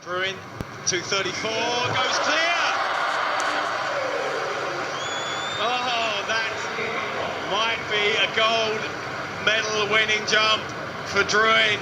Bruin, 234, goes clear. Oh, that might be a gold medal winning jump for Bruin.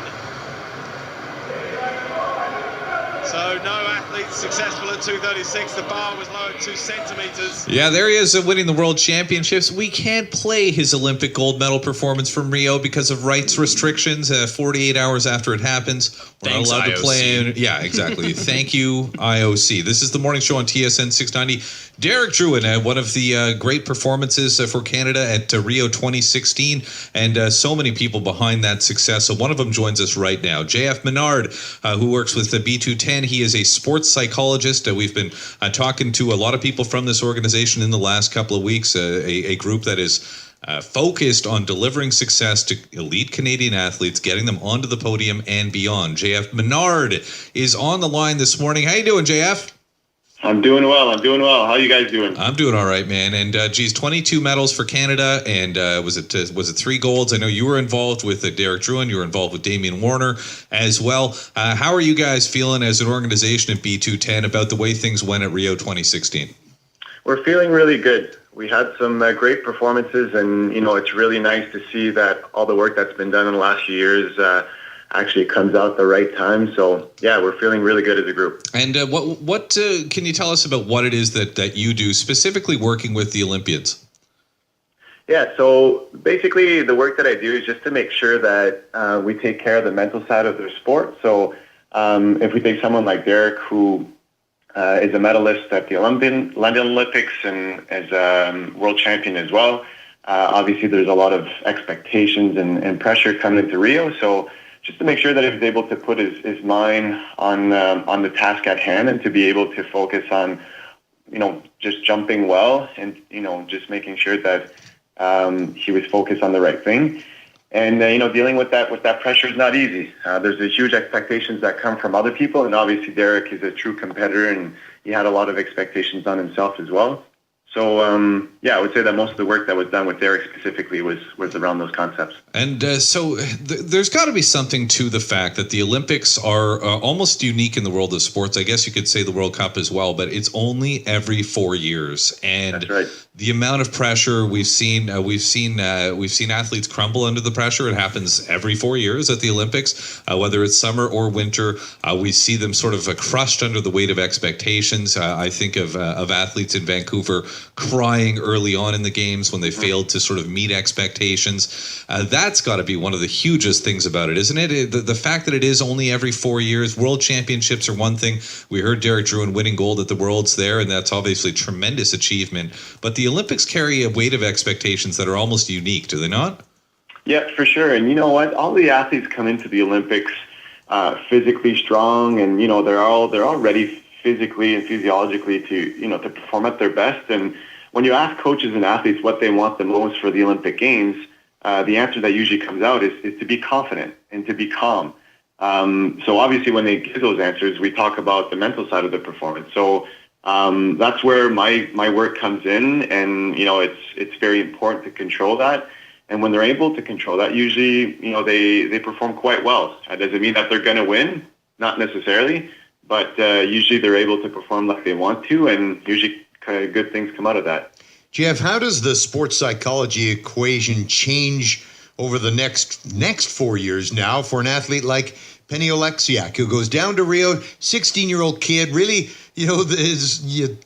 So no athletes successful at 236. The bar was lowered 2 centimeters. Yeah, there he is winning the World Championships. We can't play his Olympic gold medal performance from Rio because of rights restrictions 48 hours after it happens. We're Thanks, not allowed IOC. to play. Yeah, exactly. Thank you, IOC. This is the morning show on TSN 690. Derek Drouin, one of the great performances for Canada at Rio 2016, and so many people behind that success. So one of them joins us right now, JF Menard, who works with the B210. He is a sports psychologist. We've been talking to a lot of people from this organization in the last couple of weeks, a group that is focused on delivering success to elite Canadian athletes, getting them onto the podium and beyond. JF Menard is on the line this morning. How you doing, JF? I'm doing well. How are you guys doing? I'm doing all right, man. And geez, 22 medals for Canada, and was it 3 golds? I know you were involved with Derek Drouin. You were involved with Damian Warner as well. How are you guys feeling as an organization at B210 about the way things went at Rio 2016? We're feeling really good. We had some great performances, and it's really nice to see that all the work that's been done in the last few years actually comes out at the right time. So yeah, we're feeling really good as a group. And what can you tell us about what it is that you do, specifically working with the Olympians? Yeah, so basically the work that I do is just to make sure that we take care of the mental side of their sport. So if we take someone like Derek, who is a medalist at the London Olympics and is a world champion as well, obviously there's a lot of expectations and pressure coming into Rio. So just to make sure that he was able to put his mind on the task at hand and to be able to focus on, just jumping well and, just making sure that he was focused on the right thing. And, dealing with that pressure is not easy. There's a huge expectations that come from other people. And obviously Derek is a true competitor and he had a lot of expectations on himself as well. So, I would say that most of the work that was done with Derek specifically was around those concepts. And so there's got to be something to the fact that the Olympics are almost unique in the world of sports. I guess you could say the World Cup as well, but it's only every 4 years. And that's right. The amount of pressure we've seen athletes crumble under the pressure. It happens every 4 years at the Olympics, whether it's summer or winter. We see them sort of crushed under the weight of expectations. I think of athletes in Vancouver crying early on in the games when they failed to sort of meet expectations. That's got to be one of the hugest things about it, isn't it? The fact that it is only every 4 years. World championships are one thing. We heard Derek Drouin winning gold at the Worlds there, and that's obviously a tremendous achievement. But the Olympics carry a weight of expectations that are almost unique, do they not? Yeah, for sure. And you know what? All the athletes come into the Olympics physically strong, and they're all ready physically and physiologically to perform at their best. And when you ask coaches and athletes what they want the most for the Olympic Games, the answer that usually comes out is to be confident and to be calm. So obviously when they give those answers, we talk about the mental side of the performance. So that's where my work comes in, and it's very important to control that. And when they're able to control that, usually they perform quite well. That doesn't mean that they're going to win, not necessarily, but usually they're able to perform like they want to, and usually kind of good things come out of that. Jeff, how does the sports psychology equation change over the next 4 years now for an athlete like Penny Oleksiak, who goes down to Rio, 16-year-old kid, really, you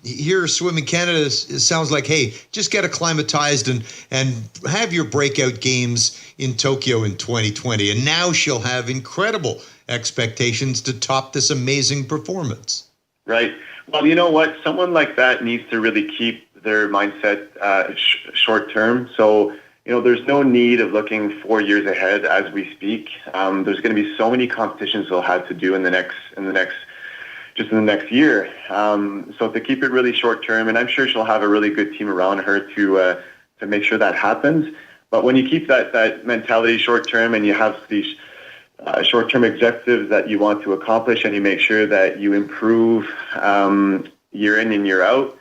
hear Swimming Canada, it sounds like, hey, just get acclimatized and have your breakout games in Tokyo in 2020. And now she'll have incredible expectations to top this amazing performance. Right. Well, you know what? Someone like that needs to really keep their mindset short term. So, there's no need of looking 4 years ahead as we speak. There's going to be so many competitions they'll have to do in the next year. So to keep it really short term, and I'm sure she'll have a really good team around her to make sure that happens. But when you keep that mentality short term and you have these short-term objectives that you want to accomplish, and you make sure that you improve year in and year out,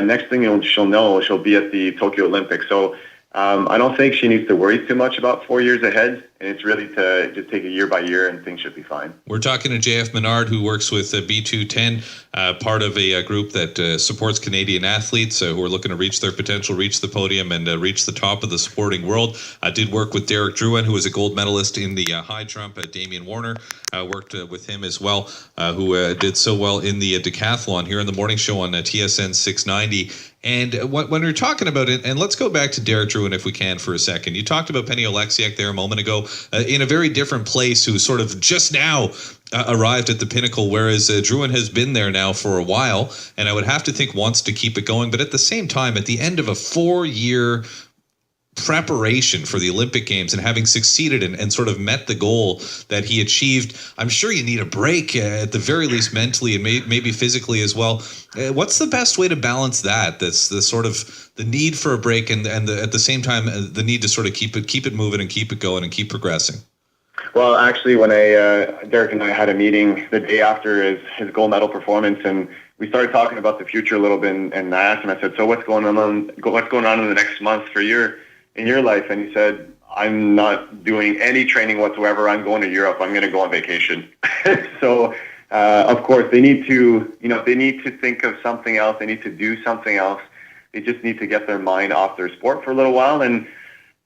next thing she'll know, she'll be at the Tokyo Olympics. So I don't think she needs to worry too much about 4 years ahead, and it's really to just take it year by year, and things should be fine. We're talking to JF Menard, who works with B210, part of a group that supports Canadian athletes who are looking to reach their potential, reach the podium, and reach the top of the sporting world. I did work with Derek Drouin, who was a gold medalist in the high jump. Damian Warner worked with him as well, who did so well in the decathlon here in the morning show on TSN 690. And when we're talking about it, and let's go back to Derek Drouin if we can for a second. You talked about Penny Oleksiak there a moment ago, in a very different place, who sort of just now arrived at the pinnacle, whereas Drouin has been there now for a while, and I would have to think wants to keep it going. But at the same time, at the end of a 4-year preparation for the Olympic Games and having succeeded and sort of met the goal that he achieved, I'm sure you need a break at the very least mentally and maybe physically as well. What's the best way to balance that? That's the sort of the need for a break and at the same time the need to sort of keep it moving and keep it going and keep progressing. Well, actually, when Derek and I had a meeting the day after his gold medal performance, and we started talking about the future a little bit, and I asked him, I said, so what's going on in the next month in your life? And he said, I'm not doing any training whatsoever. I'm going to Europe. I'm going to go on vacation. So, of course, they need to think of something else. They need to do something else. They just need to get their mind off their sport for a little while. And,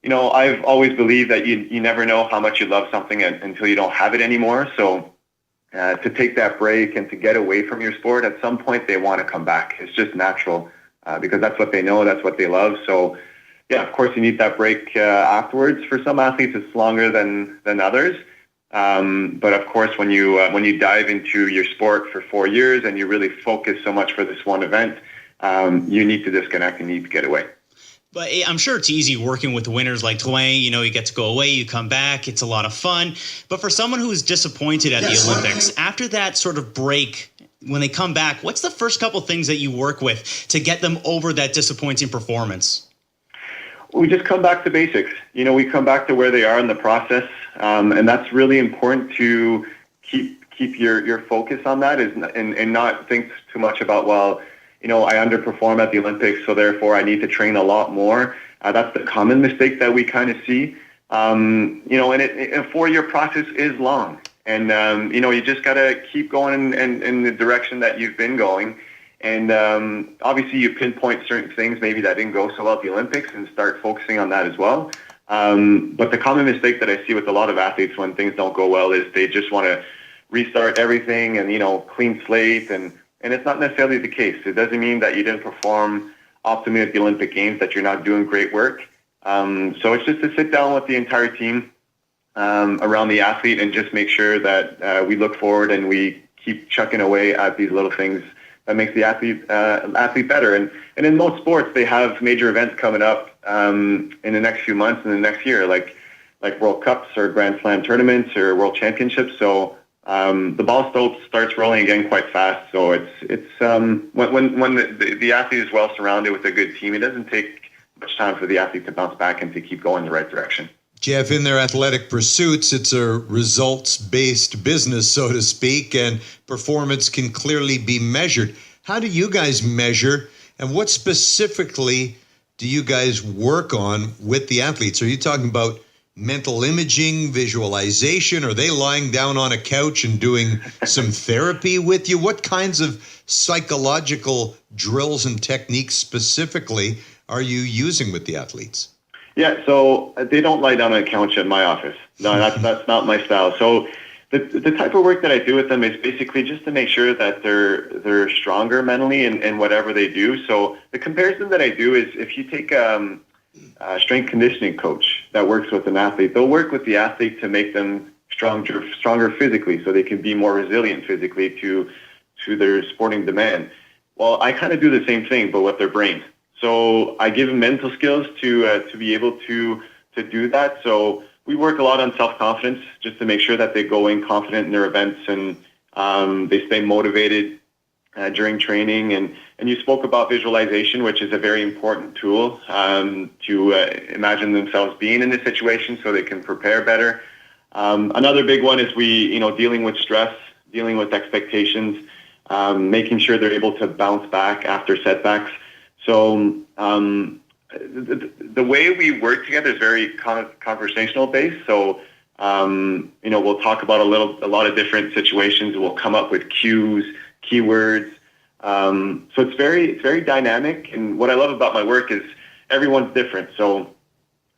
I've always believed that you never know how much you love something until you don't have it anymore. So to take that break and to get away from your sport, at some point they want to come back. It's just natural because that's what they know. That's what they love. So, yeah, of course, you need that break afterwards. For some athletes, it's longer than others. But of course, when you dive into your sport for 4 years and you really focus so much for this one event, you need to disconnect and need to get away. But I'm sure it's easy working with winners like Dwayne. You get to go away, you come back, it's a lot of fun. But for someone who is disappointed at the Olympics, after that sort of break, when they come back, what's the first couple things that you work with to get them over that disappointing performance? We just come back to basics. We come back to where they are in the process, and that's really important to keep your focus on that and not think too much about, I underperform at the Olympics, so therefore I need to train a lot more. That's the common mistake that we kind of see. And a 4-year process is long, and you just got to keep going in the direction that you've been going. And obviously you pinpoint certain things maybe that didn't go so well at the Olympics and start focusing on that as well. But the common mistake that I see with a lot of athletes when things don't go well is they just want to restart everything and, clean slate. And it's not necessarily the case. It doesn't mean that you didn't perform optimally at the Olympic Games, that you're not doing great work. So it's just to sit down with the entire team around the athlete and just make sure that we look forward and we keep chucking away at these little things that makes the athlete better. And in most sports, they have major events coming up in the next few months and the next year, like World Cups or Grand Slam tournaments or World Championships. So the ball starts rolling again quite fast. So it's when the athlete is well surrounded with a good team, it doesn't take much time for the athlete to bounce back and to keep going in the right direction. Jeff, in their athletic pursuits, it's a results-based business, so to speak, and performance can clearly be measured. How do you guys measure, and what specifically do you guys work on with the athletes? Are you talking about mental imaging, visualization? Are they lying down on a couch and doing some therapy with you? What kinds of psychological drills and techniques specifically are you using with the athletes? Yeah, so they don't lie down on a couch at my office. No, that's not my style. So the type of work that I do with them is basically just to make sure that they're stronger mentally in whatever they do. So the comparison that I do is if you take a strength conditioning coach that works with an athlete, they'll work with the athlete to make them stronger physically so they can be more resilient physically to their sporting demand. Well, I kind of do the same thing, but with their brain. So I give them mental skills to be able to do that. So we work a lot on self-confidence just to make sure that they go in confident in their events and they stay motivated during training. And you spoke about visualization, which is a very important tool to imagine themselves being in this situation so they can prepare better. Another big one is dealing with stress, dealing with expectations, making sure they're able to bounce back after setbacks. So the way we work together is very conversational based. So, we'll talk about a lot of different situations. We'll come up with cues, keywords. So it's very dynamic. And what I love about my work is everyone's different. So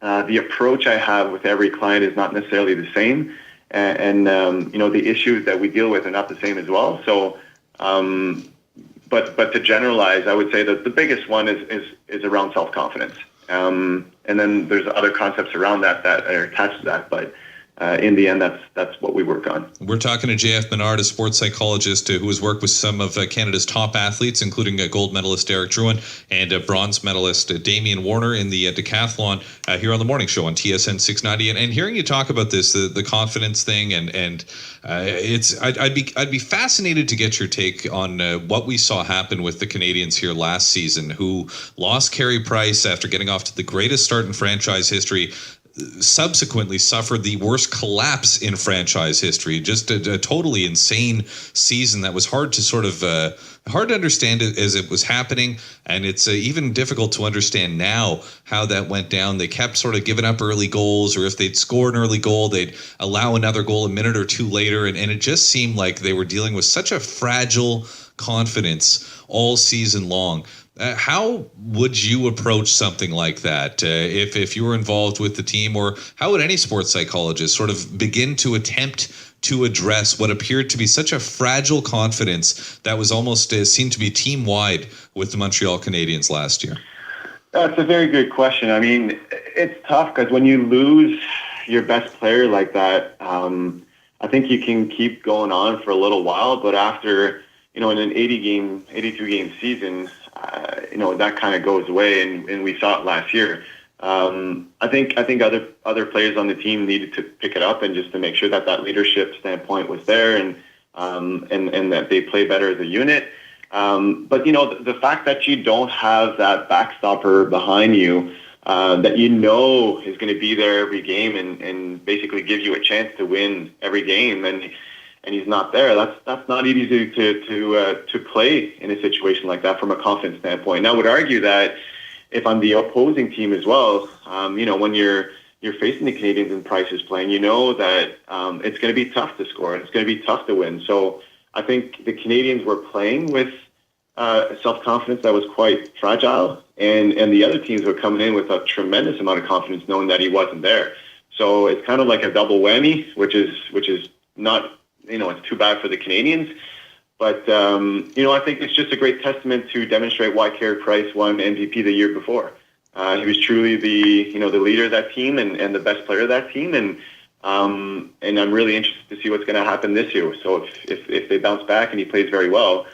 the approach I have with every client is not necessarily the same. And the issues that we deal with are not the same as well. So, but to generalize, I would say that the biggest one is around self-confidence. And then there's other concepts around that are attached to that. But in the end, that's what we work on. We're talking to JF Menard, a sports psychologist who has worked with some of Canada's top athletes, including gold medalist Eric Drouin and bronze medalist Damian Warner in the decathlon here on the morning show on TSN 690. And hearing you talk about this, the confidence thing, and I'd be fascinated to get your take on what we saw happen with the Canadians here last season, who lost Carey Price after getting off to the greatest start in franchise history. Subsequently suffered the worst collapse in franchise history. Just a totally insane season that was hard to understand as it was happening, and it's even difficult to understand now how that went down. They kept sort of giving up early goals, or if they'd score an early goal, they'd allow another goal a minute or two later, and it just seemed like they were dealing with such a fragile confidence all season long. How would you approach something like that if you were involved with the team, or how would any sports psychologist sort of begin to attempt to address what appeared to be such a fragile confidence that was almost seemed to be team-wide with the Montreal Canadiens last year? That's a very good question. I mean, it's tough because when you lose your best player like that, I think you can keep going on for a little while, but after, in an 82-game season, that kind of goes away, and we saw it last year. I think other players on the team needed to pick it up and just to make sure that leadership standpoint was there, and that they play better as a unit. But the fact that you don't have that backstopper behind you, that is going to be there every game and basically give you a chance to win every game, and he's not there. That's not easy to play in a situation like that from a confidence standpoint. And I would argue that if I'm the opposing team as well, when you're facing the Canadiens and Price is playing, that it's going to be tough to score and it's going to be tough to win. So I think the Canadiens were playing with self-confidence that was quite fragile, and the other teams were coming in with a tremendous amount of confidence knowing that he wasn't there. So it's kind of like a double whammy, which is not, it's too bad for the Canadiens. But, I think it's just a greght testament to demonstrate why Carey Price won MVP the year before. He was truly the leader of that team and the best player of that team. And I'm really interested to see what's going to happen this year. So if they bounce back and he plays very well,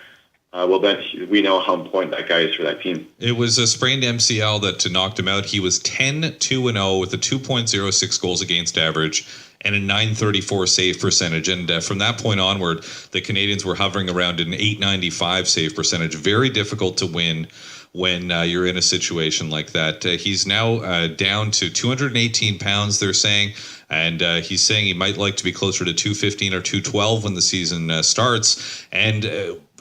then we know how important that guy is for that team. It was a sprained MCL that knocked him out. He was 10-2-0 with a 2.06 goals against average and a .934 save percentage. And from that point onward, the Canadiens were hovering around an .895 save percentage. Very difficult to win when you're in a situation like that. He's now down to 218 pounds, they're saying. And he's saying he might like to be closer to 215 or 212 when the season starts. And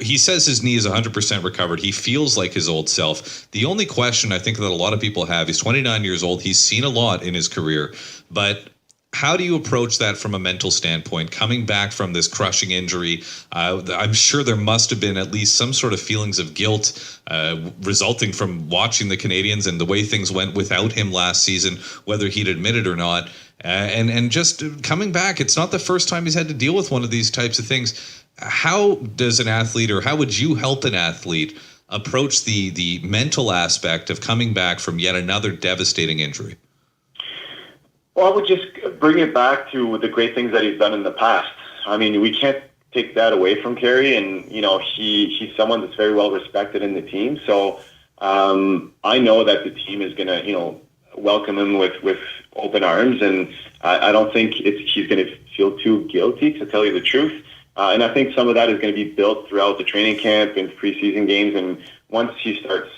he says his knee is 100% recovered. He feels like his old self. The only question I think that a lot of people have, he's 29 years old. He's seen a lot in his career. But how do you approach that from a mental standpoint, coming back from this crushing injury? I'm sure there must have been at least some sort of feelings of guilt resulting from watching the Canadiens and the way things went without him last season, whether he'd admit it or not. And just coming back, it's not the first time he's had to deal with one of these types of things. How does an athlete, or how would you help an athlete approach the mental aspect of coming back from yet another devastating injury? Well, I would just bring it back to the great things that he's done in the past. I mean, we can't take that away from Carey, and he's someone that's very well respected in the team. So I know that the team is going to welcome him with open arms, and I don't think he's going to feel too guilty, to tell you the truth. And I think some of that is going to be built throughout the training camp and preseason games, and once he starts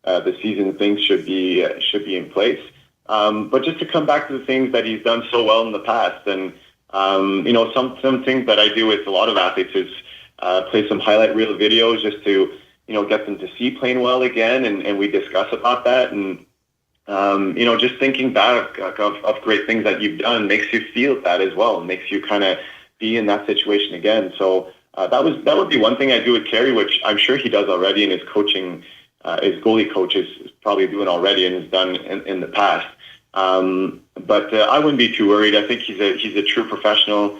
the season, things should be in place. But just to come back to the things that he's done so well in the past, and some things that I do with a lot of athletes is play some highlight reel videos just to get them to see playing well again, and we discuss about that, and just thinking back of great things that you've done makes you feel that as well. It makes you kind of be in that situation again. So that would be one thing I do with Carey, which I'm sure he does already, and his coaching, his goalie coach is probably doing already and has done in the past. But I wouldn't be too worried. I think he's a true professional.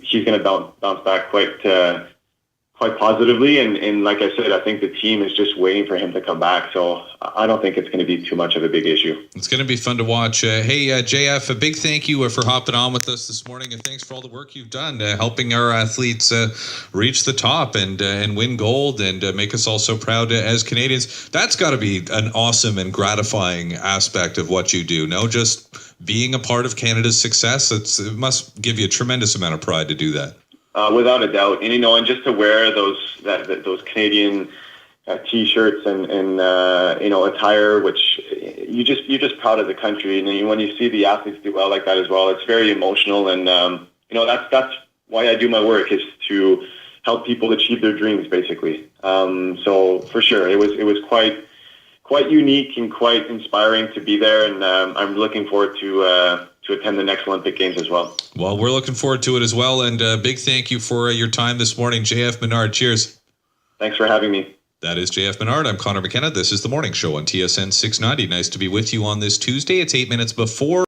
He's going to bounce back quite positively, and like I said, I think the team is just waiting for him to come back. So I don't think it's going to be too much of a big issue. It's going to be fun to watch. Hey, JF, a big thank you for hopping on with us this morning, and thanks for all the work you've done helping our athletes reach the top and win gold and make us all so proud as Canadians. That's got to be an awesome and gratifying aspect of what you do. No, just being a part of Canada's success. It must give you a tremendous amount of pride to do that. Without a doubt, and just to wear those Canadian T-shirts and attire, which you're just proud of the country, and when you see the athletes do well like that as well, it's very emotional, and that's why I do my work, is to help people achieve their dreams, basically. So for sure, it was quite unique and quite inspiring to be there, and I'm looking forward to attend the next Olympic Games as well. Well, we're looking forward to it as well, and big thank you for your time this morning, JF Menard. Cheers. Thanks for having me. That is JF Menard. I'm Connor Mckenna. This is The Morning Show on TSN 690. Nice to be with you on this Tuesday. It's 8 minutes before